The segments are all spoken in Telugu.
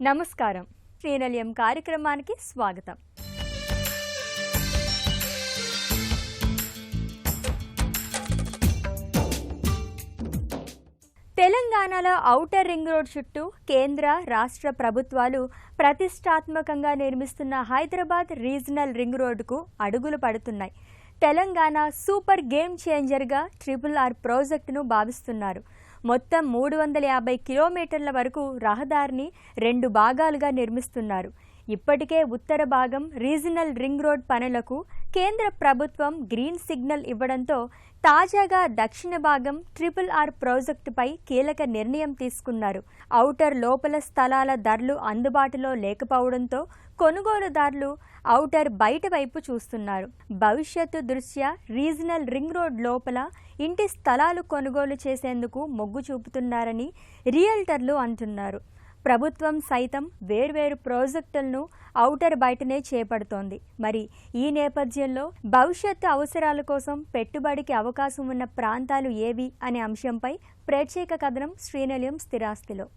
నమస్కారం. శ్రీనిలయం కార్యక్రమానికి స్వాగతం. తెలంగాణలో ఔటర్ రింగ్ రోడ్ చుట్టూ కేంద్ర రాష్ట్ర ప్రభుత్వాలు ప్రతిష్టాత్మకంగా నిర్మిస్తున్న హైదరాబాద్ రీజనల్ రింగ్ రోడ్డుకు అడుగులు పడుతున్నాయి. తెలంగాణ సూపర్ గేమ్ చేంజర్గా RRR ప్రాజెక్టును భావిస్తున్నారు. మొత్తం 350 కిలోమీటర్ల వరకు రహదారిని 2 భాగాలుగా నిర్మిస్తున్నారు. ఇప్పటికే ఉత్తర భాగం రీజనల్ రింగ్ రోడ్ పనులకు కేంద్ర ప్రభుత్వం గ్రీన్ సిగ్నల్ ఇవ్వడంతో తాజాగా దక్షిణ భాగం RRR ప్రాజెక్టుపై కీలక నిర్ణయం తీసుకున్నారు. ఔటర్ లోపల స్థలాల ధరలు అందుబాటులో లేకపోవడంతో కొనుగోలుదారులు ఔటర్ బయట వైపు చూస్తున్నారు. భవిష్యత్తు దృష్ట్యా రీజనల్ రింగ్ రోడ్ లోపల ఇంటి స్థలాలు కొనుగోలు చేసేందుకు మొగ్గు చూపుతున్నారని రియల్టర్లు అంటున్నారు. ప్రభుత్వం సైతం వేర్వేరు ప్రాజెక్టులను ఔటర్ బయటనే చేపడుతోంది. మరి ఈ నేపథ్యంలో భవిష్యత్తు అవసరాల కోసం పెట్టుబడికి అవకాశం ఉన్న ప్రాంతాలు ఏవి అనే అంశంపై ప్రత్యేక కథనం శ్రీనిలయం స్థిరాస్తిలో.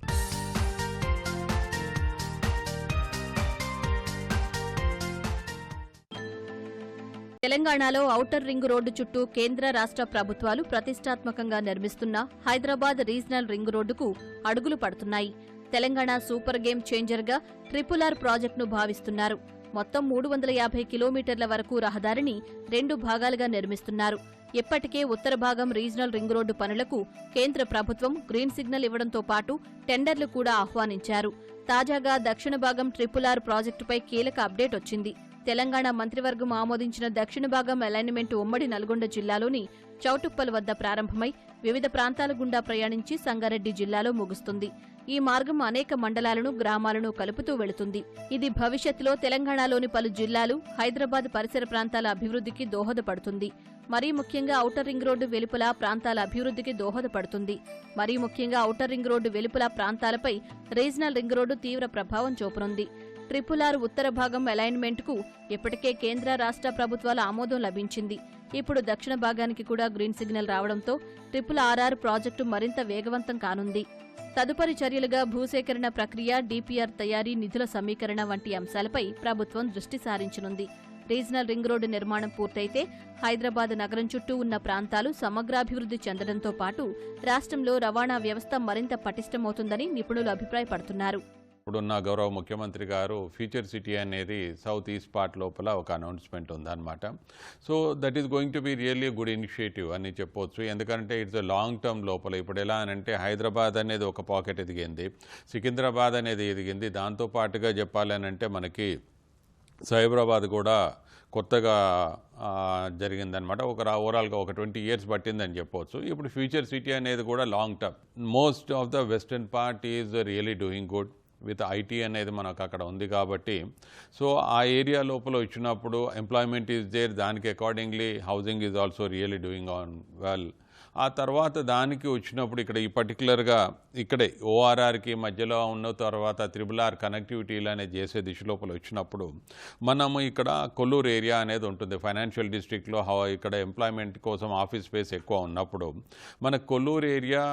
తెలంగాణలో ఔటర్ రింగ్ రోడ్డు చుట్టూ కేంద్ర రాష్ట్ర ప్రభుత్వాలు ప్రతిష్టాత్మకంగా నిర్మిస్తున్న హైదరాబాద్ రీజనల్ రింగ్ రోడ్డుకు అడుగులు పడుతున్నాయి. తెలంగాణ సూపర్ గేమ్ చేంజర్గా RRR ప్రాజెక్టును భావిస్తున్నారు. మొత్తం 350 కిలోమీటర్ల వరకు రహదారిని 2 భాగాలుగా నిర్మిస్తున్నారు. ఇప్పటికే ఉత్తర భాగం రీజనల్ రింగ్ రోడ్డు పనులకు కేంద్ర ప్రభుత్వం గ్రీన్ సిగ్నల్ ఇవ్వడంతో పాటు టెండర్లు కూడా ఆహ్వానించారు. తాజాగా దక్షిణ భాగం RRR ప్రాజెక్టుపై కీలక అప్డేట్ వచ్చింది. తెలంగాణ మంత్రివర్గం ఆమోదించిన దక్షిణ భాగం అలైన్మెంట్ ఉమ్మడి నల్గొండ జిల్లాలోని చౌటుప్పల్ వద్ద ప్రారంభమై వివిధ ప్రాంతాల గుండా ప్రయాణించి సంగారెడ్డి జిల్లాలో ముగుస్తుంది. ఈ మార్గం అనేక మండలాలను, గ్రామాలను కలుపుతూ వెళుతుంది. ఇది భవిష్యత్తులో తెలంగాణలోని పలు జిల్లాలు, హైదరాబాద్ పరిసర ప్రాంతాల అభివృద్ధికి దోహదపడుతుంది. మరీ ముఖ్యంగా ఔటర్ రింగ్ రోడ్డు వెలుపల ప్రాంతాల అభివృద్ధికి దోహదపడుతుంది. మరీ ముఖ్యంగా ఔటర్ రింగ్ రోడ్డు వెలుపల ప్రాంతాలపై రీజనల్ రింగ్ రోడ్డు తీవ్ర ప్రభావం చూపనుంది. RRR ఉత్తర భాగం అలైన్మెంట్కు ఇప్పటికే కేంద్ర రాష్ట్ర ప్రభుత్వాల ఆమోదం లభించింది. ఇప్పుడు దక్షిణ భాగానికి కూడా గ్రీన్ సిగ్నల్ రావడంతో RRR ప్రాజెక్టు మరింత వేగవంతం కానుంది. తదుపరి చర్యలుగా భూసేకరణ ప్రక్రియ, DPR తయారీ, నిధుల సమీకరణ వంటి అంశాలపై ప్రభుత్వం దృష్టి సారించనుంది. రీజనల్ రింగ్ రోడ్డు నిర్మాణం పూర్తయితే హైదరాబాద్ నగరం చుట్టూ ఉన్న ప్రాంతాలు సమగ్రాభివృద్ధి చెందడంతో పాటు రాష్ట్రంలో రవాణా వ్యవస్థ మరింత పటిష్టమవుతుందని నిపుణులు అభిప్రాయపడుతున్నారు. ఇప్పుడున్న గౌరవ ముఖ్యమంత్రి గారు ఫ్యూచర్ సిటీ అనేది సౌత్ ఈస్ట్ పార్ట్ లోపల ఒక అనౌన్స్మెంట్ ఉందన్నమాట. So that is going to be really good initiative అని చెప్పవచ్చు. ఎందుకంటే ఇట్స్ లాంగ్ టర్మ్ లోపల ఇప్పుడు ఎలా అంటే హైదరాబాద్ అనేది ఒక పాకెట్ ఎదిగింది, సికింద్రాబాద్ అనేది ఎదిగింది. దాంతోపాటుగా చెప్పాలనంటే మనకి సైబరాబాద్ కూడా కొత్తగా జరిగిందనమాట. ఓవరాల్గా ఒక 20 ఇయర్స్ పట్టిందని చెప్పవచ్చు. ఇప్పుడు ఫ్యూచర్ సిటీ అనేది కూడా long term. Most of the western part is really doing good with IT అనేది మనకు అక్కడ ఉంది కాబట్టి సో ఆ ఏరియా లోపల వచ్చినప్పుడు ఎంప్లాయ్మెంట్ ఈజ్ దేర్, దానికి accordingly housing is also really doing on well. ఆ తర్వాత దానికి వచ్చినప్పుడు ఇక్కడ ఈ పర్టికులర్గా ఇక్కడే ORRకి మధ్యలో ఉన్న తర్వాత RRR కనెక్టివిటీలు అనేది చేసే దిశ లోపల వచ్చినప్పుడు మనము ఇక్కడ కొల్లూరు ఏరియా అనేది ఉంటుంది ఫైనాన్షియల్ డిస్ట్రిక్ట్లో. ఇక్కడ ఎంప్లాయ్మెంట్ కోసం ఆఫీస్ స్పేస్ ఎక్కువ ఉన్నప్పుడు మన Kolluru area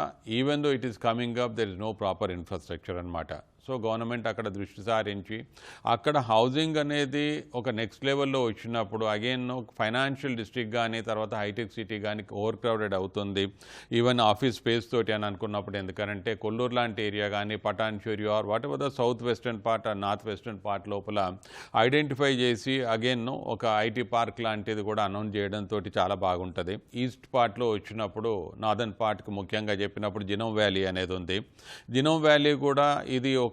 even though it is coming up, there is no proper infrastructure అనమాట. సో గవర్నమెంట్ అక్కడ దృష్టి సారించి అక్కడ హౌసింగ్ అనేది ఒక నెక్స్ట్ లెవెల్లో వచ్చినప్పుడు అగైన్ ఫైనాన్షియల్ డిస్ట్రిక్ట్ కానీ తర్వాత హైటెక్ సిటీ కానీ ఓవర్ క్రౌడెడ్ అవుతుంది ఈవెన్ ఆఫీస్ స్పేస్ తోటి అని అనుకున్నప్పుడు. ఎందుకంటే కొల్లూరు లాంటి ఏరియా కానీ Patancheru or whatever the south western part or north western part లోపల ఐడెంటిఫై చేసి అగైన్ ఒక ఐటీ పార్క్ లాంటిది కూడా అనౌన్స్ చేయడంతో చాలా బాగుంటుంది. ఈస్ట్ పార్ట్లో వచ్చినప్పుడు నార్దర్న్ పార్ట్కి ముఖ్యంగా చెప్పినప్పుడు జినోమ్ వ్యాలీ అనేది ఉంది. జినోమ్ వ్యాలీ కూడా ఇది ఒక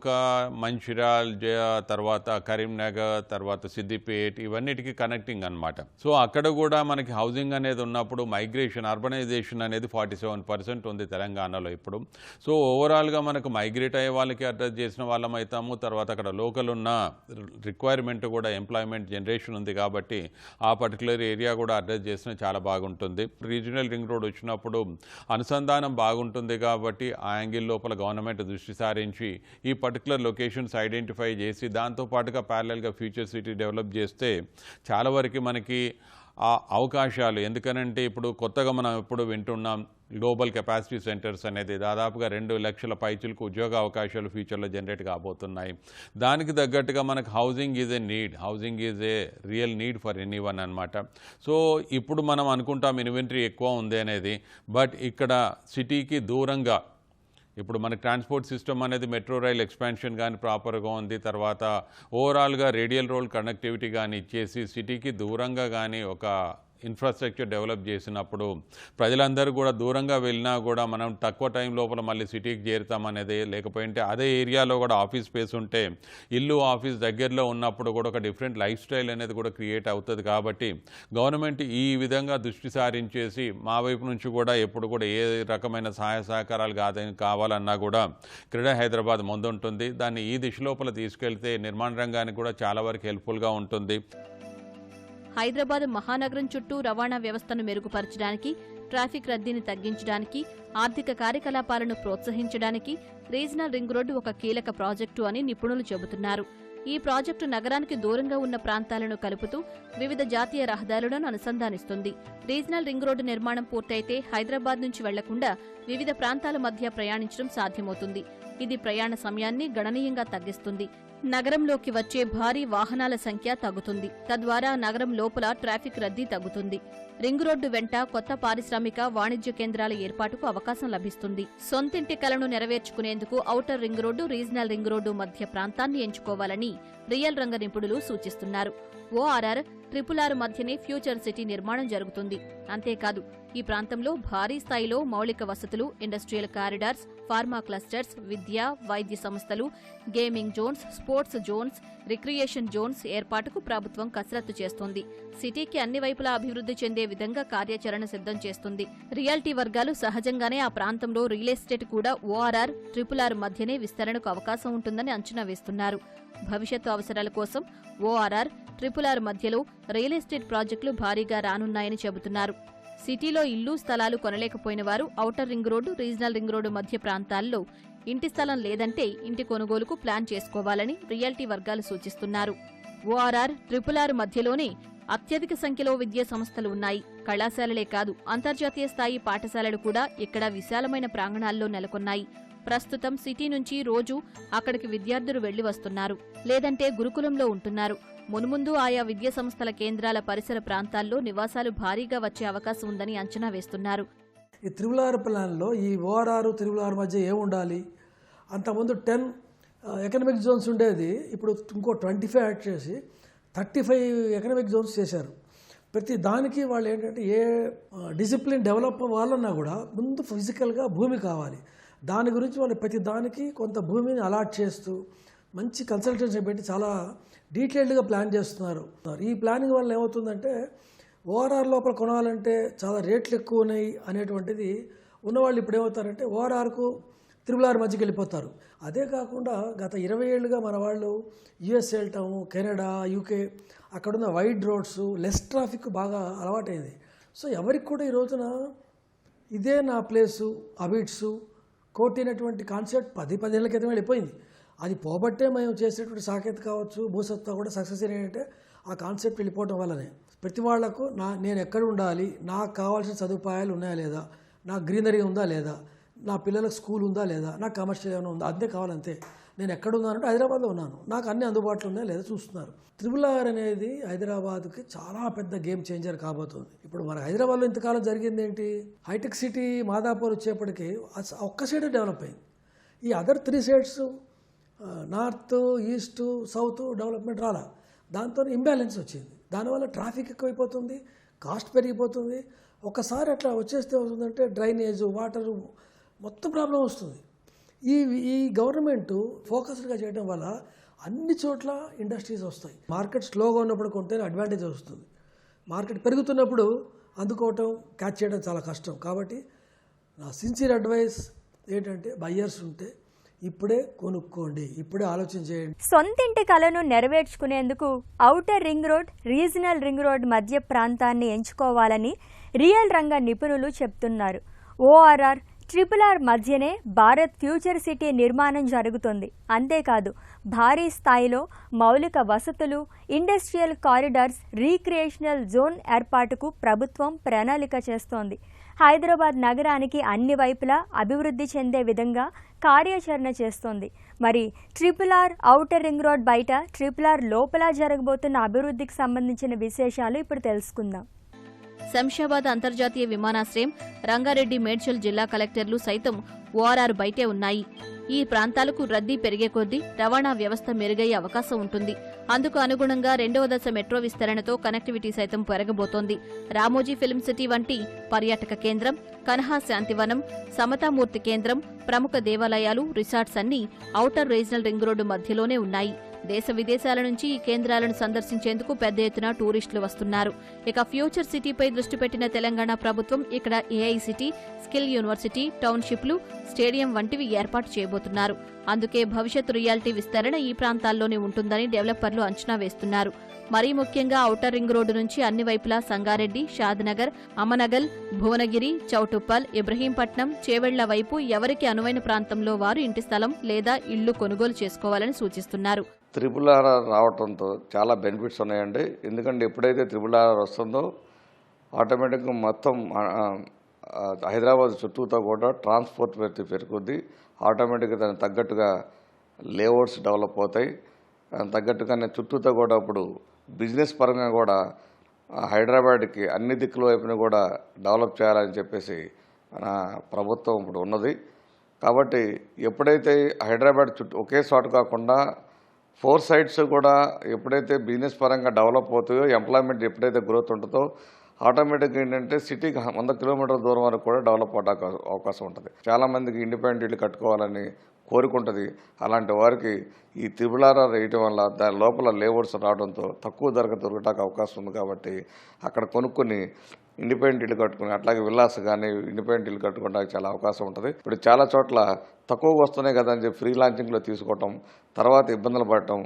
మంచిర్యాల్, తర్వాత కరీంనగర్, తర్వాత సిద్దిపేట్ ఇవన్నిటికీ కనెక్టింగ్ అనమాట. సో అక్కడ కూడా మనకి హౌసింగ్ అనేది ఉన్నప్పుడు మైగ్రేషన్, అర్బనైజేషన్ అనేది 47% ఉంది తెలంగాణలో ఇప్పుడు. సో ఓవరాల్గా మనకు మైగ్రేట్ అయ్యే వాళ్ళకి అడ్రస్ చేసిన వాళ్ళం అవుతాము. తర్వాత అక్కడ లోకల్ ఉన్న రిక్వైర్మెంట్ కూడా ఎంప్లాయ్మెంట్ జనరేషన్ ఉంది కాబట్టి ఆ పర్టికులర్ ఏరియా కూడా అడ్రస్ చేసిన చాలా బాగుంటుంది. రీజనల్ రింగ్ రోడ్ వచ్చినప్పుడు అనుసంధానం బాగుంటుంది కాబట్టి ఆ యాంగిల్ లోపల గవర్నమెంట్ దృష్టి సారించి ఈ పర్టికులర్ లొకేషన్స్ ఐడెంటిఫై చేసి దాంతోపాటుగా ప్యారలల్గా ఫ్యూచర్ సిటీ డెవలప్ చేస్తే చాలా వరకు మనకి ఆ అవకాశాలు, ఎందుకనంటే ఇప్పుడు కొత్తగా మనం ఎప్పుడు వింటున్నాం గ్లోబల్ కెపాసిటీ సెంటర్స్ అనేది దాదాపుగా 2 లక్షల పైచులకు ఉద్యోగ అవకాశాలు ఫ్యూచర్లో జనరేట్ కాబోతున్నాయి. దానికి తగ్గట్టుగా మనకు housing is a need, housing is a real need for anyone అనమాట. సో ఇప్పుడు మనం అనుకుంటాం ఇన్వెంటరీ ఎక్కువ ఉంది అనేది, బట్ ఇక్కడ సిటీకి దూరంగా ఇప్పుడు మనకి ట్రాన్స్పోర్ట్ సిస్టమ్ అనేది మెట్రో రైల్ ఎక్స్పాన్షన్ కానీ ప్రాపర్గా ఉంది, తర్వాత ఓవరాల్గా రేడియల్ రోడ్ కనెక్టివిటీ కానీ ఇచ్చేసి సిటీకి దూరంగా కానీ ఒక ఇన్ఫ్రాస్ట్రక్చర్ డెవలప్ చేసినప్పుడు ప్రజలందరూ కూడా దూరంగా వెళ్ళినా కూడా మనం తక్కువ టైం లోపల మళ్ళీ సిటీకి చేరుతామనేది, లేకపోతే అదే ఏరియాలో కూడా ఆఫీస్ స్పేస్ ఉంటే ఇల్లు ఆఫీస్ దగ్గరలో ఉన్నప్పుడు కూడా ఒక డిఫరెంట్ లైఫ్ స్టైల్ అనేది కూడా క్రియేట్ అవుతుంది. కాబట్టి గవర్నమెంట్ ఈ విధంగా దృష్టి సారించేసి మా వైపు నుంచి కూడా ఎప్పుడు కూడా ఏ రకమైన సహాయ సహకారాలు కావాలన్నా కూడా క్రీడా హైదరాబాద్ ముందుంటుంది. దాన్ని ఈ దిశ లోపల తీసుకెళ్తే నిర్మాణ రంగానికి కూడా చాలా వరకు హెల్ప్ఫుల్గా ఉంటుంది. హైదరాబాద్ మహానగరం చుట్టూ రవాణా వ్యవస్థను మెరుగుపరచడానికి, ట్రాఫిక్ రద్దీని తగ్గించడానికి, ఆర్థిక కార్యకలాపాలను ప్రోత్సహించడానికి రీజనల్ రింగ్ రోడ్డు ఒక కీలక ప్రాజెక్టు అని నిపుణులు చెబుతున్నారు. ఈ ప్రాజెక్టు నగరానికి దూరంగా ఉన్న ప్రాంతాలను కలుపుతూ వివిధ జాతీయ రహదారులను అనుసంధానిస్తుంది. రీజనల్ రింగ్ రోడ్డు నిర్మాణం పూర్తయితే హైదరాబాద్ నుంచి వెళ్లకుండా వివిధ ప్రాంతాల మధ్య ప్రయాణించడం సాధ్యమవుతుంది. ఇది ప్రయాణ సమయాన్ని గణనీయంగా తగ్గిస్తుంది. నగరంలోకి వచ్చే భారీ వాహనాల సంఖ్య తగ్గుతుంది. తద్వారా నగరం లోపల ట్రాఫిక్ రద్దీ తగ్గుతుంది. రింగ్ రోడ్డు వెంట కొత్త పారిశ్రామిక, వాణిజ్య కేంద్రాల ఏర్పాటుకు అవకాశం లభిస్తుంది. సొంతింటి కలను నెరవేర్చుకునేందుకు outer ring road, regional ring road మధ్య ప్రాంతాన్ని ఎంచుకోవాలని రియల్ రంగ నిపుణులు సూచిస్తున్నారు. ORR, RRR మధ్యనే ఫ్యూచర్ సిటీ నిర్మాణం జరుగుతుంది. అంతేకాదు ఈ ప్రాంతంలో భారీ స్థాయిలో మౌలిక వసతులు, ఇండస్ట్రియల్ కారిడార్స్, ఫార్మా క్లస్టర్స్, విద్య, వైద్య సంస్థలు, gaming zones, sports zones, recreation zones ఏర్పాటుకు ప్రభుత్వం కసరత్తు చేస్తోంది. సిటీకి అన్ని వైపులా అభివృద్ధి చెందే విధంగా కార్యాచరణ సిద్ధం చేస్తుంది. రియాలిటీ వర్గాలు సహజంగానే ఆ ప్రాంతంలో రియల్ ఎస్టేట్ కూడా ORR, RRR మధ్యనే విస్తరణకు అవకాశం ఉంటుందని అంచనా వేస్తున్నారు. భవిష్యత్తు అవసరాల కోసం ORR, RRR మధ్యలో రియల్ ఎస్టేట్ ప్రాజెక్టులు భారీగా రానున్నాయని చెబుతున్నారు. సిటీలో ఇల్లు, స్థలాలు కొనలేకపోయిన వారు outer ring road, regional ring road మధ్య ప్రాంతాల్లో ఇంటి స్థలం లేదంటే ఇంటి కొనుగోలుకు ప్లాన్ చేసుకోవాలని రియాలిటీ వర్గాలు సూచిస్తున్నారు. ORR, RRR మధ్యలోనే అత్యధిక సంఖ్యలో విద్యా సంస్థలు ఉన్నాయి. కళాశాలలే కాదు, అంతర్జాతీయ స్థాయి పాఠశాలలు కూడా ఇక్కడ విశాలమైన ప్రాంగణాల్లో నెలకొన్నాయి. ప్రస్తుతం సిటీ నుంచి రోజు అక్కడికి విద్యార్థులు వెళ్లి వస్తున్నారు, లేదంటే గురుకులంలో ఉంటున్నారు. మున్ముందు ఆయా విద్యా సంస్థల కేంద్రాల పరిసర ప్రాంతాల్లో నివాసాలు భారీగా వచ్చే అవకాశం ఉందని అంచనా వేస్తున్నారు. ఈ RRR ప్లాన్లో ఈ ORR, RRR మధ్య ఏముండాలి? అంతకుముందు 10 ఎకనామిక్ జోన్స్ ఉండేది, ఇప్పుడు ఇంకో 25 యాడ్ చేసి 35 ఎకనామిక్ జోన్స్ చేశారు. ప్రతి దానికి వాళ్ళు ఏంటంటే ఏ డిసిప్లిన్ డెవలప్ అవ్వాలన్నా కూడా ముందు ఫిజికల్గా భూమి కావాలి. దాని గురించి వాళ్ళు ప్రతి దానికి కొంత భూమిని అలాట్ చేస్తూ మంచి కన్సల్టెన్సీ పెట్టి చాలా డీటెయిల్డ్గా ప్లాన్ చేస్తున్నారు. ఈ ప్లానింగ్ వల్ల ఏమవుతుందంటే ORR లోపల కొనాలంటే చాలా రేట్లు ఎక్కువ ఉన్నాయి అనేటువంటిది ఉన్నవాళ్ళు ఇప్పుడు ఏమవుతారంటే ORRకు RRR మధ్యకి వెళ్ళిపోతారు. అదే కాకుండా గత 20 ఏళ్ళుగా మన వాళ్ళు US వెళ్ళటము, కెనడా, UK అక్కడున్న వైడ్ రోడ్స్, లెస్ ట్రాఫిక్ బాగా అలవాటైంది. సో ఎవరికి కూడా ఈ రోజున ఇదే నా ప్లేసు, అబిట్స్, కోటి అనేటువంటి కాన్సెప్ట్ 10 ఏళ్ల క్రితం వెళ్ళిపోయింది. అది పోబట్టే మేము చేసేటువంటి సాకేత్ కావచ్చు, భూసత్తా కూడా సక్సెస్ ఏంటంటే ఆ కాన్సెప్ట్ వెళ్ళిపోవడం వల్లనే. ప్రతి వాళ్లకు నేను ఎక్కడ ఉండాలి, నాకు కావాల్సిన సదుపాయాలు ఉన్నాయా లేదా, నాకు గ్రీనరీ ఉందా లేదా, నా పిల్లలకు స్కూల్ ఉందా లేదా, నాకు కమర్షియల్ ఏమైనా ఉందా, అంతే కావాలంతే. నేను ఎక్కడ ఉన్నానంటే హైదరాబాద్లో ఉన్నాను, నాకు అన్ని అందుబాటులో ఉన్నాయా లేదా చూస్తున్నారు. RRR అనేది హైదరాబాద్కి చాలా పెద్ద గేమ్ చేంజర్ కాబోతుంది. ఇప్పుడు మన హైదరాబాద్లో ఇంతకాలం జరిగింది ఏంటి, హైటెక్ సిటీ మాదాపూర్ వచ్చేప్పటికి ఒక్క సైడ్ డెవలప్ అయింది. ఈ other 3 sides north, east, south development రాలా. దాంతో ఇంబ్యాలెన్స్ వచ్చింది. దానివల్ల ట్రాఫిక్ ఎక్కువైపోతుంది, కాస్ట్ పెరిగిపోతుంది. ఒకసారి అట్లా వచ్చేస్తే అవుతుందంటే డ్రైనేజ్, వాటరు మొత్తం ప్రాబ్లం వస్తుంది. ఈ గవర్నమెంట్ ఫోకస్డ్గా చేయడం వల్ల అన్ని చోట్ల ఇండస్ట్రీస్ వస్తాయి. మార్కెట్ స్లోగా ఉన్నప్పుడు కొంటేనే అడ్వాంటేజ్ వస్తుంది. మార్కెట్ పెరుగుతున్నప్పుడు అందుకోవటం, క్యాచ్ చేయడం చాలా కష్టం. కాబట్టి నా సిన్సియర్ అడ్వైస్ ఏంటంటే బయ్యర్స్ ఉంటే ఇప్పుడే కొనుక్కోండి, ఇప్పుడే ఆలోచన చేయండి. సొంతింటి కలను నెరవేర్చుకునేందుకు outer ring road, regional ring road మధ్య ప్రాంతాన్ని ఎంచుకోవాలని రియల్ రంగ నిపుణులు చెప్తున్నారు. ORR, RRR మధ్యనే భారత్ ఫ్యూచర్ సిటీ నిర్మాణం జరుగుతుంది. అంతేకాదు భారీ స్థాయిలో మౌలిక వసతులు, ఇండస్ట్రియల్ కారిడార్స్, రీక్రియేషనల్ జోన్ ఏర్పాటుకు ప్రభుత్వం ప్రణాళిక చేస్తోంది. హైదరాబాద్ నగరానికి అన్ని వైపులా అభివృద్ధి చెందే విధంగా కార్యాచరణ చేస్తోంది. మరి RRR ఔటర్ రింగ్ రోడ్ బయట, RRR లోపల జరగబోతున్న అభివృద్ధికి సంబంధించిన విశేషాలు ఇప్పుడు తెలుసుకుందాం. శంషాబాద్ అంతర్జాతీయ విమానాశ్రయం, రంగారెడ్డి, మేడ్చల్ జిల్లా కలెక్టర్లు సైతం ORR బయటే ఉన్నాయి. ఈ ప్రాంతాలకు రద్దీ పెరిగే కొద్దీ రవాణా వ్యవస్థ మెరుగయ్యే అవకాశం ఉంటుంది. అందుకు అనుగుణంగా 2వ దశ మెట్రో విస్తరణతో కనెక్టివిటీ సైతం పెరగబోతోంది. రామోజీ ఫిల్మ్ సిటీ వంటి పర్యాటక కేంద్రం, కన్హా శాంతివనం, సమతామూర్తి కేంద్రం, ప్రముఖ దేవాలయాలు, రిసార్ట్స్ అన్నీ ఔటర్ రీజనల్ రింగ్ రోడ్డు మధ్యలోనే ఉన్నాయి. దేశ విదేశాల నుంచి ఈ కేంద్రాలను సందర్శించేందుకు పెద్ద ఎత్తున టూరిస్టులు వస్తున్నారు. ఇక ఫ్యూచర్ సిటీపై దృష్టి పెట్టిన తెలంగాణ ప్రభుత్వం ఇక్కడ AICT, స్కిల్ యూనివర్సిటీ, టౌన్షిప్లు, స్టేడియం వంటివి ఏర్పాటు చేయబోతున్నారు. అందుకే భవిష్యత్ రియాలిటీ విస్తరణ ఈ ప్రాంతాల్లోనే ఉంటుందని డెవలపర్లు అంచనా వేస్తున్నారు. మరీ ముఖ్యంగా ఔటర్ రింగ్ రోడ్డు నుంచి అన్ని వైపులా సంగారెడ్డి, షాద్నగర్, అమనగల్, భువనగిరి, చౌటుప్పల్, ఇబ్రహీంపట్నం, చేవెళ్ల వైపు ఎవరికి అనువైన ప్రాంతంలో వారు ఇంటి స్థలం లేదా ఇళ్లు కొనుగోలు చేసుకోవాలని సూచిస్తున్నారు. RRR రావడంతో చాలా బెనిఫిట్స్ ఉన్నాయండి. ఎందుకంటే ఎప్పుడైతే RRR వస్తుందో ఆటోమేటిక్గా మొత్తం హైదరాబాద్ చుట్టూతో కూడా ట్రాన్స్పోర్ట్ పెరుగుద్ది. ఆటోమేటిక్గా దానికి తగ్గట్టుగా లేఅవుట్స్ డెవలప్ అవుతాయి. దానికి తగ్గట్టుగానే చుట్టూతో కూడా ఇప్పుడు బిజినెస్ పరంగా కూడా హైదరాబాద్కి అన్ని దిక్కుల వైపున కూడా డెవలప్ చేయాలని చెప్పేసి మన ప్రభుత్వం ఇప్పుడు ఉన్నది. కాబట్టి ఎప్పుడైతే హైదరాబాద్ చుట్టూ ఒకే చోట కాకుండా 4 సైడ్స్ కూడా ఎప్పుడైతే బిజినెస్ పరంగా డెవలప్ అవుతాయో, ఎంప్లాయ్మెంట్ ఎప్పుడైతే గ్రోత్ ఉంటుందో ఆటోమేటిక్గా ఏంటంటే సిటీకి 100 కిలోమీటర్ల దూరం వరకు కూడా డెవలప్ అవడానికి అవకాశం ఉంటుంది. చాలామందికి ఇండిపెండెంట్ ఇల్లు కట్టుకోవాలని కోరుకుంటుంది. అలాంటి వారికి ఈ RRR వేయటం వల్ల దాని లోపల లేఅవుట్స్ రావడంతో తక్కువ ధరకు దొరకడానికి అవకాశం ఉంది. కాబట్టి అక్కడ కొనుక్కొని ఇండిపెండెంట్ ఇల్లు కట్టుకుని, అట్లాగే విల్లాస్ కానీ ఇండిపెండెంట్ ఇల్లు కట్టుకోవడానికి చాలా అవకాశం ఉంటుంది. ఇప్పుడు చాలా చోట్ల తక్కువగా వస్తున్నాయి కదా అని చెప్పి ఫ్రీ లాంచింగ్లో తీసుకోవటం, తర్వాత ఇబ్బందులు పడటం,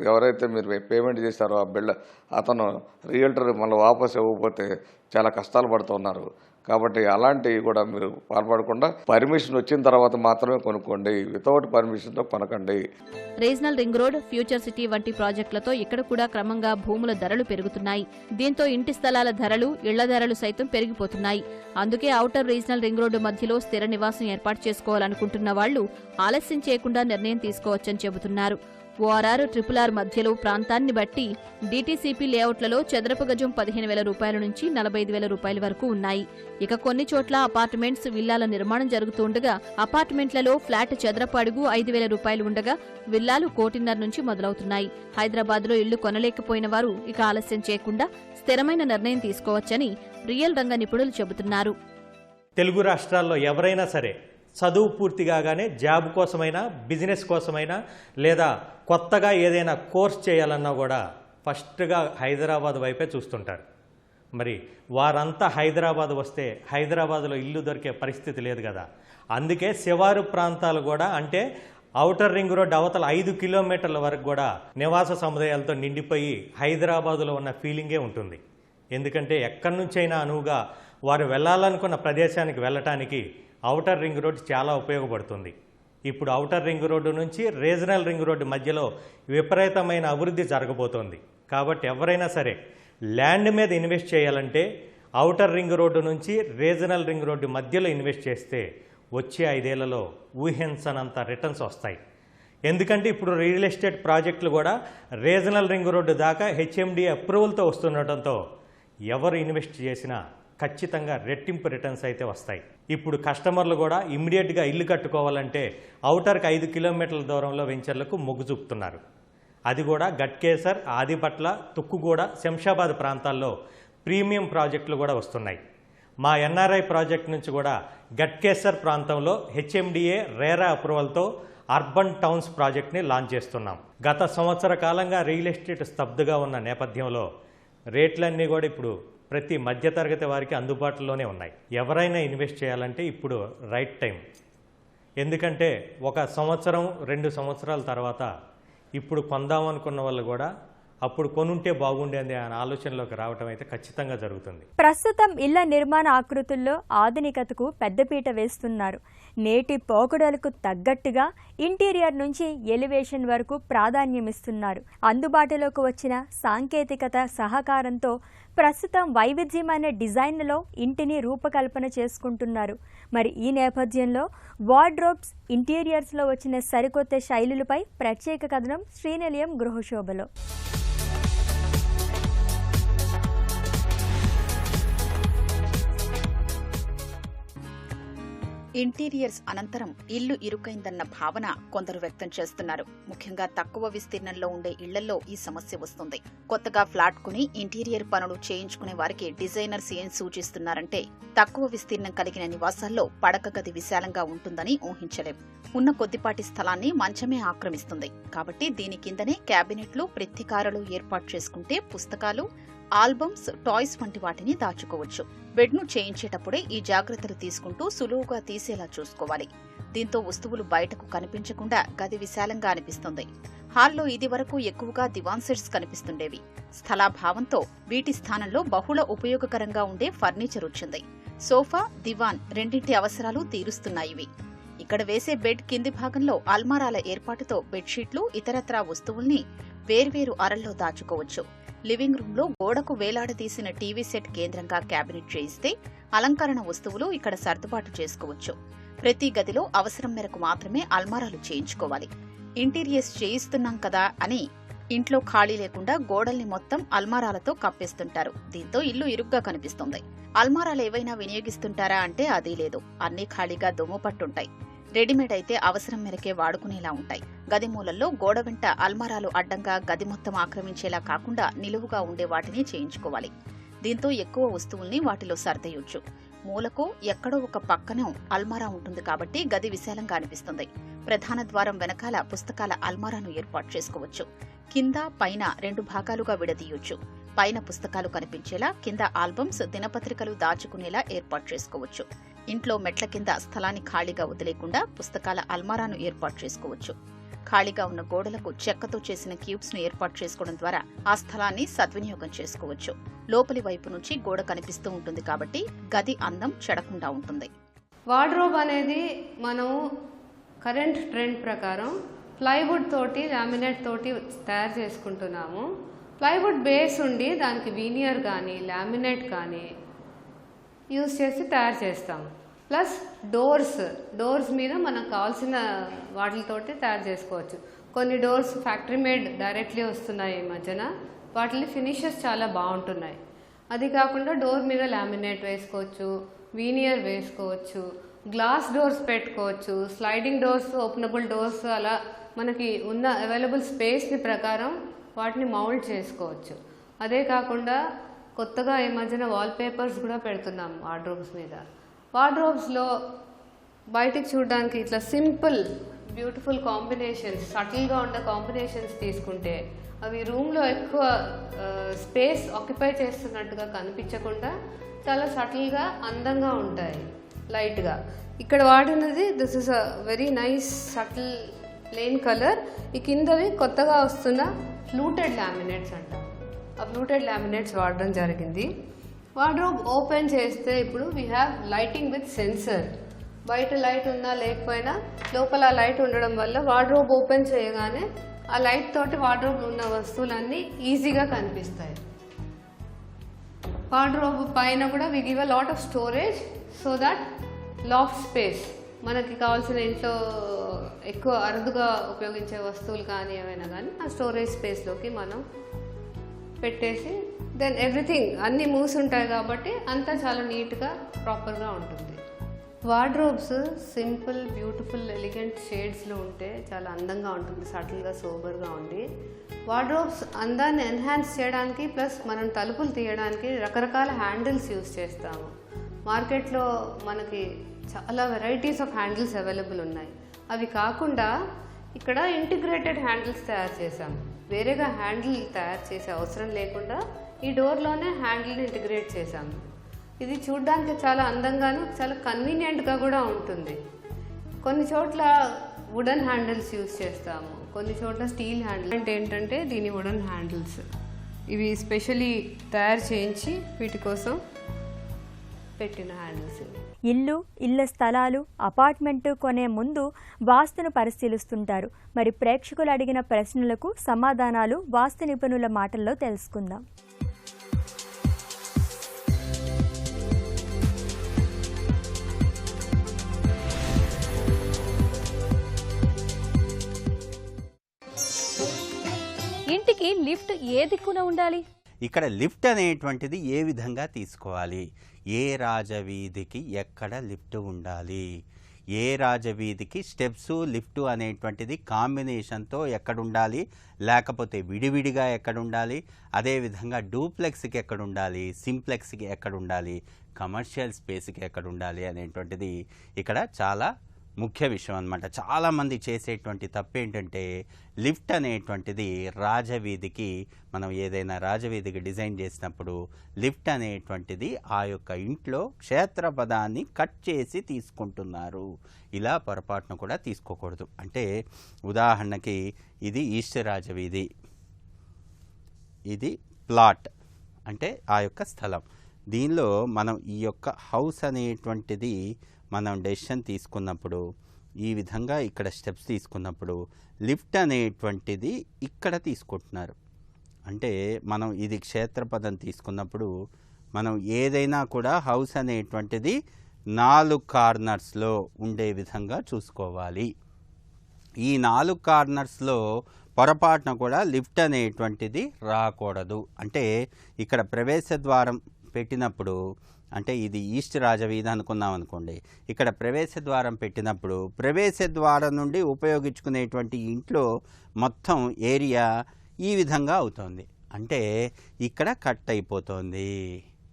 ఎవరైతే మీరు పేమెంట్ చేశారో అతను రియల్టర్ మళ్ళీ వాపస్ ఇవ్వకపోతే చాలా కష్టాలు పడుతున్నారు. కాబట్టి అలాంటివి కూడా మీరు పాల్పడకుండా పర్మిషన్ వచ్చిన తర్వాత మాత్రమే కొనుక్కోండి, వితౌట్ పర్మిషన్తో కొనకండి. Regional ring road, future city వంటి ప్రాజెక్టులతో ఇక్కడ కూడా క్రమంగా భూముల ధరలు పెరుగుతున్నాయి. దీంతో ఇంటి స్థలాల ధరలు, ఇళ్ల ధరలు సైతం పెరిగిపోతున్నాయి. అందుకే ఔటర్ రీజనల్ రింగ్ రోడ్డు మధ్యలో స్థిర నివాసం ఏర్పాటు చేసుకోవాలనుకుంటున్న వాళ్లు ఆలస్యం చేయకుండా నిర్ణయం తీసుకోవచ్చని చెబుతున్నారు. ORR, RRR మధ్యలో ప్రాంతాన్ని బట్టి DTCP లేఅవుట్లలో చదరపు గజం 15,000 రూపాయల నుంచి 45,000 రూపాయల వరకు ఉన్నాయి. ఇక కొన్ని చోట్ల అపార్ట్మెంట్స్, విల్లాల నిర్మాణం జరుగుతుండగా అపార్ట్మెంట్లలో ఫ్లాట్ చదరపు అడుగు 5,000 రూపాయలు ఉండగా విల్లాలు 1,50,000 నుంచి మొదలవుతున్నాయి. హైదరాబాద్లో ఇళ్లు కొనలేకపోయిన వారు ఇక ఆలస్యం చేయకుండా స్థిరమైన నిర్ణయం తీసుకోవచ్చని రియల్ రంగ నిపుణులు చెబుతున్నారు. తెలుగు రాష్ట్రాల్లో ఎవరైనా సరే చదువు పూర్తి కాగానే జాబ్ కోసమైనా, బిజినెస్ కోసమైనా, లేదా కొత్తగా ఏదైనా కోర్స్ చేయాలన్నా కూడా ఫస్ట్గా హైదరాబాద్ వైపే చూస్తుంటారు. మరి వారంతా హైదరాబాద్ వస్తే హైదరాబాద్లో ఇల్లు దొరికే పరిస్థితి లేదు కదా. అందుకే శివారు ప్రాంతాలు కూడా, అంటే ఔటర్ రింగ్ రోడ్ అవతల 5 కిలోమీటర్ల వరకు కూడా నివాస సముదాయాలతో నిండిపోయి హైదరాబాదులో ఉన్న ఫీలింగే ఉంటుంది. ఎందుకంటే ఎక్కడి నుంచైనా అనువుగా వారు వెళ్ళాలనుకున్న ప్రదేశానికి వెళ్ళటానికి ఔటర్ రింగ్ రోడ్ చాలా ఉపయోగపడుతుంది. ఇప్పుడు ఔటర్ రింగ్ రోడ్డు నుంచి రీజనల్ రింగ్ రోడ్డు మధ్యలో విపరీతమైన అభివృద్ధి జరగబోతోంది. కాబట్టి ఎవరైనా సరే ల్యాండ్ మీద ఇన్వెస్ట్ చేయాలంటే ఔటర్ రింగ్ రోడ్డు నుంచి రీజనల్ రింగ్ రోడ్డు మధ్యలో ఇన్వెస్ట్ చేస్తే వచ్చే 5 ఏళ్లలో ఊహించనంత రిటర్న్స్ వస్తాయి. ఎందుకంటే ఇప్పుడు రియల్ ఎస్టేట్ ప్రాజెక్టులు కూడా రీజనల్ రింగ్ రోడ్డు దాకా HMDA అప్రూవల్తో వస్తుండటంతో ఎవరు ఇన్వెస్ట్ చేసినా ఖచ్చితంగా రెట్టింపు రిటర్న్స్ అయితే వస్తాయి. ఇప్పుడు కస్టమర్లు కూడా ఇమ్మీడియట్గా ఇల్లు కట్టుకోవాలంటే ఔటర్కి 5 కిలోమీటర్ల దూరంలో వెంచర్లకు మొగ్గు చూపుతున్నారు. అది కూడా గట్కేసర్, ఆదిపట్ల, తుక్కుగూడ, శంషాబాద్ ప్రాంతాల్లో ప్రీమియం ప్రాజెక్టులు కూడా వస్తున్నాయి. మా NRI ప్రాజెక్ట్ నుంచి కూడా గట్కేసర్ ప్రాంతంలో HMDA రేరా అప్రూవల్తో అర్బన్ టౌన్స్ ప్రాజెక్ట్ని లాంచ్ చేస్తున్నాం. గత సంవత్సర కాలంగా రియల్ ఎస్టేట్ స్తబ్దుగా ఉన్న నేపథ్యంలో రేట్లన్నీ కూడా ఇప్పుడు ప్రతి మధ్యతరగతి వారికి అందుబాటులోనే ఉన్నాయి. ఎవరైనా ఇన్వెస్ట్ చేయాలంటే ఇప్పుడు రైట్ టైం. ఎందుకంటే 1 సంవత్సరం 2 సంవత్సరాల తర్వాత ఇప్పుడు కొందామనుకున్న వాళ్ళు కూడా అప్పుడు కొనుంటే బాగుండేది అనే ఆలోచనలోకి రావటం అయితే ఖచ్చితంగా జరుగుతుంది. ప్రస్తుతం ఇళ్ల నిర్మాణ ఆకృతుల్లో ఆధునికతకు పెద్దపీట వేస్తున్నారు. నేటి పోకడలకు తగ్గట్టుగా ఇంటీరియర్ నుంచి ఎలివేషన్ వరకు ప్రాధాన్యమిస్తున్నారు. అందుబాటులోకి వచ్చిన సాంకేతికత సహకారంతో ప్రస్తుతం వైవిధ్యమైన డిజైన్లలో ఇంటిని రూపకల్పన చేసుకుంటున్నారు. మరి ఈ నేపథ్యంలో వార్డ్రోబ్స్, ఇంటీరియర్స్లో వచ్చిన సరికొత్త శైలులపై ప్రత్యేక కథనం శ్రీనిలయం గృహశోభలో. ఇంటీరియర్స్ అనంతరం ఇల్లు ఇరుకైందన్న భావన కొందరు వ్యక్తం చేస్తున్నారు. ముఖ్యంగా తక్కువ విస్తీర్ణంలో ఉండే ఇళ్లలో ఈ సమస్య వస్తుంది. కొత్తగా ఫ్లాట్ కొని ఇంటీరియర్ పనులు చేయించుకునే వారికి డిజైనర్స్ ఏం సూచిస్తున్నారంటే, తక్కువ విస్తీర్ణం కలిగిన నివాసాల్లో పడక గది విశాలంగా ఉంటుందని ఊహించలేం. ఉన్న కొద్దిపాటి స్థలాన్ని మంచమే ఆక్రమిస్తుంది. కాబట్టి దీని కిందనే క్యాబినెట్లు, ప్రత్తికారలు ఏర్పాటు చేసుకుంటే పుస్తకాలు, ఆల్బమ్స్, టాయ్స్ వంటి వాటిని దాచుకోవచ్చు. బెడ్ను చేయించేటప్పుడే ఈ జాగ్రత్తలు తీసుకుంటూ సులువుగా తీసేలా చూసుకోవాలి. దీంతో వస్తువులు బయటకు కనిపించకుండా గది విశాలంగా అనిపిస్తుంది. హాల్లో ఇది వరకు ఎక్కువగా దివాన్ సెట్స్ కనిపిస్తుండేవి. స్థలాభావంతో వీటి స్థానంలో బహుళ ఉపయోగకరంగా ఉండే ఫర్నిచర్ వచ్చింది. సోఫా, దివాన్ రెండింటి అవసరాలు తీరుస్తున్నాయి. ఇక్కడ వేసే బెడ్ కింది భాగంలో అల్మారాల ఏర్పాటుతో బెడ్షీట్లు, ఇతరత్రా వస్తువుల్ని వేర్వేరు అరల్లో దాచుకోవచ్చు. లివింగ్ రూమ్ లో గోడకు వేలాడదీసిన టీవీ సెట్ కేంద్రంగా క్యాబినెట్ చేయిస్తే అలంకరణ వస్తువులు ఇక్కడ సర్దుబాటు చేసుకోవచ్చు. ప్రతి గదిలో అవసరం మేరకు మాత్రమే అల్మారాలు చేయించుకోవాలి. ఇంటీరియర్స్ చేయిస్తున్నాం కదా అని ఇంట్లో ఖాళీ లేకుండా గోడల్ని మొత్తం అల్మారాలతో కప్పేస్తుంటారు. దీంతో ఇల్లు ఇరుగ్గా కనిపిస్తుంది. అల్మారాలు ఏవైనా వినియోగిస్తుంటారా అంటే అదీ లేదు. అన్నీ ఖాళీగా దుమ్ము పట్టుంటాయి. రెడీమేడ్ అయితే అవసరం మేరకే వాడుకునేలా ఉంటాయి. గది మూలల్లో గోడ వెంట అల్మారాలు అడ్డంగా గది మొత్తం ఆక్రమించేలా కాకుండా నిలువుగా ఉండే వాటిని చేయించుకోవాలి. దీంతో ఎక్కువ వస్తువుల్ని వాటిలో సర్దేయొచ్చు. మూలకు ఎక్కడో ఒక పక్కనే అల్మారా ఉంటుంది కాబట్టి గది విశాలంగా అనిపిస్తుంది. ప్రధాన ద్వారం వెనకాల పుస్తకాల అల్మారాను ఏర్పాటు చేసుకోవచ్చు. కింద, పైన 2 భాగాలుగా విడదీయొచ్చు. పైన పుస్తకాలు కనిపించేలా, కింద ఆల్బమ్స్, దినపత్రికలు దాచుకునేలా ఏర్పాటు చేసుకోవచ్చు. ఇంట్లో మెట్ల కింద స్థలాన్ని ఖాళీగా వదిలేకుండా పుస్తకాల అల్మారాను ఏర్పాటు చేసుకోవచ్చు. ఖాళీగా ఉన్న గోడలకు చెక్కతో చేసిన క్యూబ్స్ ను ఏర్పాటు చేసుకోవడం ద్వారా ఆ స్థలాన్ని సద్వినియోగం చేసుకోవచ్చు. లోపలి వైపు నుంచి గోడ కనిపిస్తూ ఉంటుంది కాబట్టి గది అందం చెడకుండా ఉంటుంది. వార్డ్రోబ్ అనేది మనం కరెంట్ ట్రెండ్ ప్రకారం ప్లైవుడ్ తోటి, లామినేట్ తోటి తయారు చేసుకుంటున్నాము. ప్లైవుడ్ బేస్ ఉండి దానికి వీనియర్ కానీ, లామినేట్ కానీ యూజ్ చేసి తయారు చేస్తాం. ప్లస్ డోర్స్ మీద మనకు కావాల్సిన వాటితోటి తయారు చేసుకోవచ్చు. కొన్ని డోర్స్ ఫ్యాక్టరీ మేడ్ డైరెక్ట్లీ వస్తున్నాయి ఈ మధ్యన. వాటి ఫినిషెస్ చాలా బాగుంటున్నాయి. అది కాకుండా డోర్ మీద లామినేట్ వేసుకోవచ్చు, వీనియర్ వేసుకోవచ్చు, గ్లాస్ డోర్స్ పెట్టుకోవచ్చు, స్లైడింగ్ డోర్స్, ఓపెనబుల్ డోర్స్, అలా మనకి ఉన్న అవైలబుల్ స్పేస్ని ప్రకారం వాటిని మౌల్డ్ చేసుకోవచ్చు. అదే కాకుండా కొత్తగా ఈ మధ్యన వాల్పేపర్స్ కూడా పెడుతున్నాం వార్డ్రోబ్స్ మీద. వార్డ్రోబ్స్లో బయటికి చూడడానికి ఇట్లా సింపుల్ బ్యూటిఫుల్ కాంబినేషన్స్, సటిల్గా ఉండే కాంబినేషన్స్ తీసుకుంటే అవి రూమ్లో ఎక్కువ స్పేస్ ఆక్యుపై చేస్తున్నట్టుగా కనిపించకుండా చాలా సటిల్గా అందంగా ఉంటాయి, లైట్గా. ఇక్కడ వాడినది this is a very nice subtle plain colour. ఈ కిందవి కొత్తగా వస్తున్న ఫ్లూటెడ్ లామినేట్స్ అంటాం. ఆ ఫ్లూటెడ్ లామినేట్స్ వాడడం జరిగింది. వార్డ్రోబ్ ఓపెన్ చేస్తే ఇప్పుడు we have lighting with sensor. బయట లైట్ ఉన్నా లేకపోయినా లోపల లైట్ ఉండడం వల్ల వార్డ్రోబ్ ఓపెన్ చేయగానే ఆ లైట్ తోటి వార్డ్రోబ్ ఉన్న వస్తువులన్నీ ఈజీగా కనిపిస్తాయి. వార్డ్రోబ్ పైన కూడా we give a lot of storage so that loft space, మనకి కావాల్సిన ఇంట్లో ఎక్కువ అరుదుగా ఉపయోగించే వస్తువులు కానీ ఏమైనా కానీ ఆ స్టోరేజ్ స్పేస్లోకి మనం పెట్టేసి దెన్ ఎవ్రీథింగ్ అన్నీ మూసి ఉంటాయి కాబట్టి అంతా చాలా నీట్గా ప్రాపర్గా ఉంటుంది. వార్డ్రోబ్స్ సింపుల్, బ్యూటిఫుల్, ఎలిగెంట్ షేడ్స్లో ఉంటే చాలా అందంగా ఉంటుంది, సటిల్గా, సోబర్గా ఉండి. వార్డ్రోబ్స్ అందాన్ని ఎన్హాన్స్ చేయడానికి ప్లస్ మనం తలుపులు తీయడానికి రకరకాల హ్యాండిల్స్ యూజ్ చేస్తాము. మార్కెట్లో మనకి చాలా వెరైటీస్ ఆఫ్ హ్యాండిల్స్ అవైలబుల్ ఉన్నాయి. అవి కాకుండా ఇక్కడ ఇంటిగ్రేటెడ్ హ్యాండిల్స్ తయారు చేసాము. వేరేగా హ్యాండిల్ తయారు చేసే అవసరం లేకుండా ఈ డోర్లోనే హ్యాండిల్ని ఇంటిగ్రేట్ చేసాము. ఇది చూడడానికి చాలా అందంగాను చాలా కన్వీనియంట్గా కూడా ఉంటుంది. కొన్ని చోట్ల వుడెన్ హ్యాండిల్స్ యూజ్ చేస్తాము, కొన్ని చోట్ల స్టీల్ హ్యాండిల్ అంటే ఏంటంటే దీని వుడెన్ హ్యాండిల్స్, ఇవి స్పెషలీ తయారు చేయించి వీటి కోసం పెట్టిన హ్యాండిల్స్. ఇళ్ల స్థలాలు, అపార్ట్మెంటు కొనే ముందు వాస్తును పరిశీలిస్తుంటారు. మరి ప్రేక్షకులు అడిగిన ప్రశ్నలకు సమాధానాలు వాస్తు నిపుణుల మాటల్లో తెలుసుకుందాం. ఇంటికి లిఫ్ట్ ఏ దిక్కున ఉండాలి? ఇక్కడ లిఫ్ట్ అనేటువంటిది ఏ విధంగా తీసుకోవాలి, ఏ రాజవీధికి ఎక్కడ లిఫ్ట్ ఉండాలి, ఏ రాజవీధికి స్టెప్స్ లిఫ్ట్ అనేటువంటిది కాంబినేషన్తో ఎక్కడ ఉండాలి, లేకపోతే విడివిడిగా ఎక్కడ ఉండాలి, అదేవిధంగా డూప్లెక్స్కి ఎక్కడ ఉండాలి, సింప్లెక్స్కి ఎక్కడ ఉండాలి, కమర్షియల్ స్పేస్కి ఎక్కడ ఉండాలి అనేటువంటిది ఇక్కడ చాలా ముఖ్య విషయం అన్నమాట. చాలామంది చేసేటువంటి తప్పు ఏంటంటే లిఫ్ట్ అనేటువంటిది రాజవీధికి, మనం ఏదైనా రాజవీధికి డిజైన్ చేసినప్పుడు లిఫ్ట్ అనేటువంటిది ఆ యొక్క ఇంట్లో క్షేత్రపదాన్ని కట్ చేసి తీసుకుంటున్నారు. ఇలా పొరపాటును కూడా తీసుకోకూడదు. అంటే ఉదాహరణకి ఇది ఈస్ట్ రాజవీధి, ఇది ప్లాట్ అంటే ఆ యొక్క స్థలం. దీనిలో మనం ఈ యొక్క హౌస్ అనేటువంటిది మనం డెసిషన్ తీసుకున్నప్పుడు ఈ విధంగా ఇక్కడ స్టెప్స్ తీసుకున్నప్పుడు లిఫ్ట్ అనేటువంటిది ఇక్కడ తీసుకుంటున్నారు. అంటే మనం ఇది క్షేత్రపదం తీసుకున్నప్పుడు మనం ఏదైనా కూడా హౌస్ అనేటువంటిది 4 కార్నర్స్లో ఉండే విధంగా చూసుకోవాలి. ఈ 4 కార్నర్స్లో పొరపాటున కూడా లిఫ్ట్ అనేటువంటిది రాకూడదు. అంటే ఇక్కడ ప్రవేశ ద్వారం పెట్టినప్పుడు, అంటే ఇది ఈస్ట్ రాజవీధి అనుకున్నాం అనుకోండి, ఇక్కడ ప్రవేశ ద్వారం పెట్టినప్పుడు ప్రవేశ ద్వారం నుండి ఉపయోగించుకునేటువంటి ఇంట్లో మొత్తం ఏరియా ఈ విధంగా అవుతుంది. అంటే ఇక్కడ కట్ అయిపోతుంది.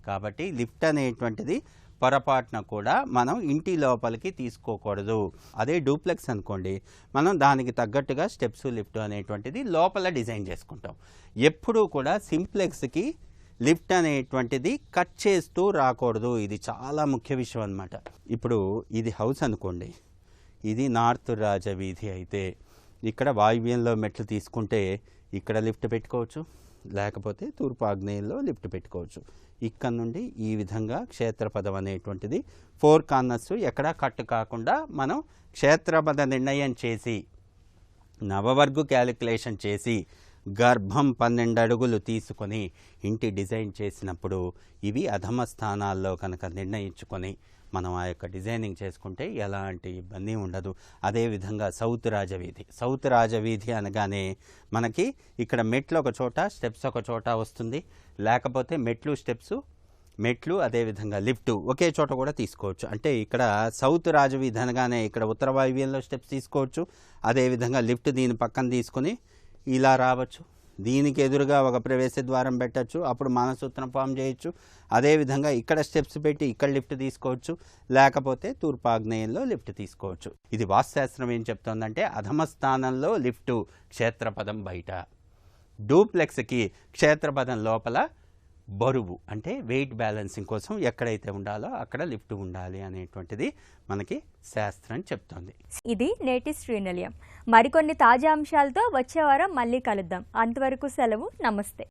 కాబట్టి లిఫ్ట్ అనేటువంటిది పొరపాటున కూడా మనం ఇంటి లోపలికి తీసుకోకూడదు. అదే డూప్లెక్స్ అనుకోండి, మనం దానికి తగ్గట్టుగా స్టెప్స్ లిఫ్ట్ అనేటువంటిది లోపల డిజైన్ చేసుకుంటాం. ఎప్పుడూ కూడా సింప్లెక్స్కి లిఫ్ట్ అనేటువంటిది కట్ చేస్తూ రాకూడదు. ఇది చాలా ముఖ్య విషయం అన్నమాట. ఇప్పుడు ఇది హౌస్ అనుకోండి, ఇది నార్త్ రాజవీధి అయితే ఇక్కడ వాయువ్యంలో మెట్లు తీసుకుంటే ఇక్కడ లిఫ్ట్ పెట్టుకోవచ్చు, లేకపోతే తూర్పు ఆగ్నేయంలో లిఫ్ట్ పెట్టుకోవచ్చు. ఇక్కడ నుండి ఈ విధంగా క్షేత్రపదం అనేటువంటిది 4 కార్నర్స్ ఎక్కడా కట్ కాకుండా మనం క్షేత్రపద నిర్ణయం చేసి నవవర్గు క్యాలిక్యులేషన్ చేసి గర్భం 12 అడుగులు తీసుకొని ఇంటి డిజైన్ చేసినప్పుడు ఇవి అధమ స్థానాల్లో కనుక నిర్ణయించుకొని మనం ఆ యొక్క డిజైనింగ్ చేసుకుంటే ఎలాంటి ఇబ్బంది ఉండదు. అదేవిధంగా సౌత్ రాజవీధి అనగానే మనకి ఇక్కడ మెట్లు ఒక చోట, స్టెప్స్ ఒక చోట వస్తుంది, లేకపోతే మెట్లు అదేవిధంగా లిఫ్ట్ ఒకే చోట కూడా తీసుకోవచ్చు. అంటే ఇక్కడ సౌత్ రాజవీధి అనగానే ఇక్కడ ఉత్తర వాయువ్యంలో స్టెప్స్ తీసుకోవచ్చు, అదేవిధంగా లిఫ్ట్ దీని పక్కన తీసుకొని ఇలా రావచ్చు, దీనికి ఎదురుగా ఒక ప్రవేశ ద్వారం పెట్టచ్చు, అప్పుడు మానసూత్రం ఫామ్ చేయొచ్చు. అదేవిధంగా ఇక్కడ స్టెప్స్ పెట్టి ఇక్కడ లిఫ్ట్ తీసుకోవచ్చు, లేకపోతే తూర్పాగ్నేయంలో లిఫ్ట్ తీసుకోవచ్చు. ఇది వాస్తుశాస్త్రం ఏం చెప్తోందంటే అధమ స్థానంలో లిఫ్ట్, క్షేత్రపదం బయట. డూప్లెక్స్కి క్షేత్రపదం లోపల బరువు అంటే వెయిట్ బ్యాలెన్సింగ్ కోసం ఎక్కడైతే ఉండాలో అక్కడ లిఫ్ట్ ఉండాలి అనేటువంటిది మనకి శాస్త్రం చెప్తోంది. ఇది నేటి శ్రీనిలయం. మరికొన్ని తాజా అంశాలతో వచ్చే వారం మళ్ళీ కలుద్దాం. అంతవరకు సెలవు. నమస్తే.